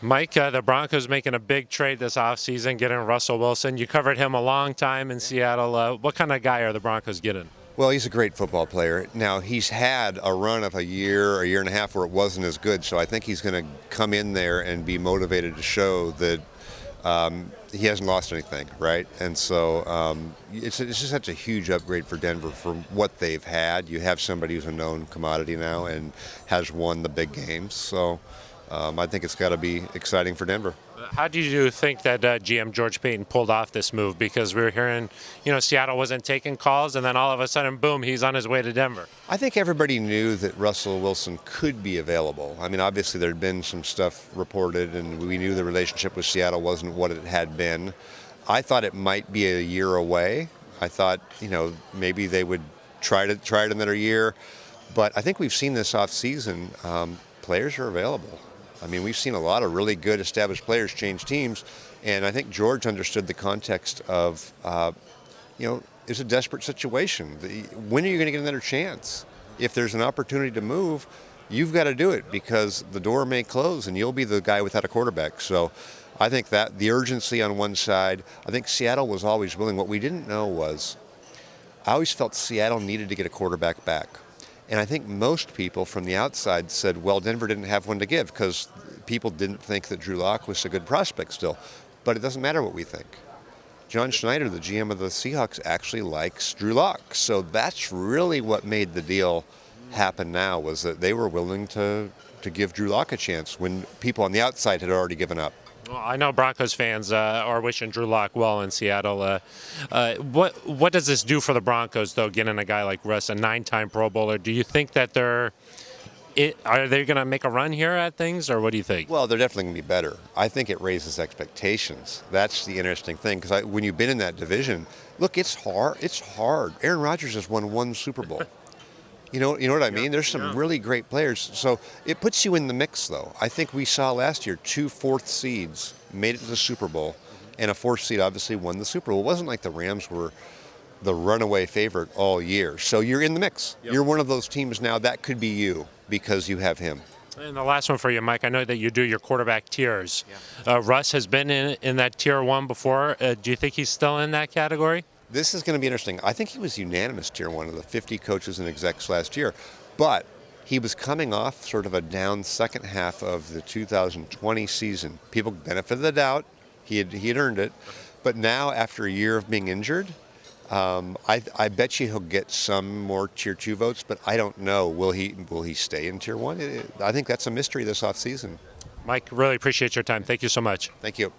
Mike, the Broncos making a big trade this offseason, getting Russell Wilson. You covered him a long time in Seattle. What kind of guy are the Broncos getting? Well, he's a great football player. Now, he's had a run of a year and a half where it wasn't as good, so I think he's going to come in there and be motivated to show that he hasn't lost anything, right? And so it's just such a huge upgrade for Denver for what they've had. You have somebody who's a known commodity now and has won the big games, so I think it's got to be exciting for Denver. How do you think that GM George Payton pulled off this move? Because we were hearing, Seattle wasn't taking calls, and then all of a sudden, boom, he's on his way to Denver. I think everybody knew that Russell Wilson could be available. I mean, obviously there had been some stuff reported, and we knew the relationship with Seattle wasn't what it had been. I thought it might be a year away. I thought, maybe they would try it another year. But I think we've seen this offseason, players are available. I mean, we've seen a lot of really good established players change teams, and I think George understood the context of, it's a desperate situation. When are you going to get another chance? If there's an opportunity to move, you've got to do it because the door may close and you'll be the guy without a quarterback. So I think that the urgency on one side, I think Seattle was always willing. What we didn't know was I always felt Seattle needed to get a quarterback back. And I think most people from the outside said, well, Denver didn't have one to give because people didn't think that Drew Lock was a good prospect still. But it doesn't matter what we think. John Schneider, the GM of the Seahawks, actually likes Drew Lock. So that's really what made the deal happen now, was that they were willing to give Drew Lock a chance when people on the outside had already given up. Well, I know Broncos fans are wishing Drew Lock well in Seattle. What does this do for the Broncos, though, getting a guy like Russ, a 9-time Pro Bowler? Do you think that are they going to make a run here at things, or what do you think? Well, they're definitely going to be better. I think it raises expectations. That's the interesting thing, because when you've been in that division, look, it's hard. It's hard. Aaron Rodgers has won one Super Bowl. You know what I mean? There's some really great players. So it puts you in the mix, though. I think we saw last year 2 fourth seeds made it to the Super Bowl, and a 4th seed obviously won the Super Bowl. It wasn't like the Rams were the runaway favorite all year. So you're in the mix. Yep. You're one of those teams now. That could be you because you have him. And the last one for you, Mike. I know that you do your quarterback tiers. Yeah. Russ has been in that tier 1 before. Do you think he's still in that category? This is going to be interesting. I think he was unanimous tier 1 of the 50 coaches and execs last year. But he was coming off sort of a down second half of the 2020 season. People benefited the doubt. He had earned it. But now, after a year of being injured, I bet you he'll get some more tier 2 votes, but I don't know. Will he stay in tier 1? I think that's a mystery this offseason. Mike, really appreciate your time. Thank you so much. Thank you.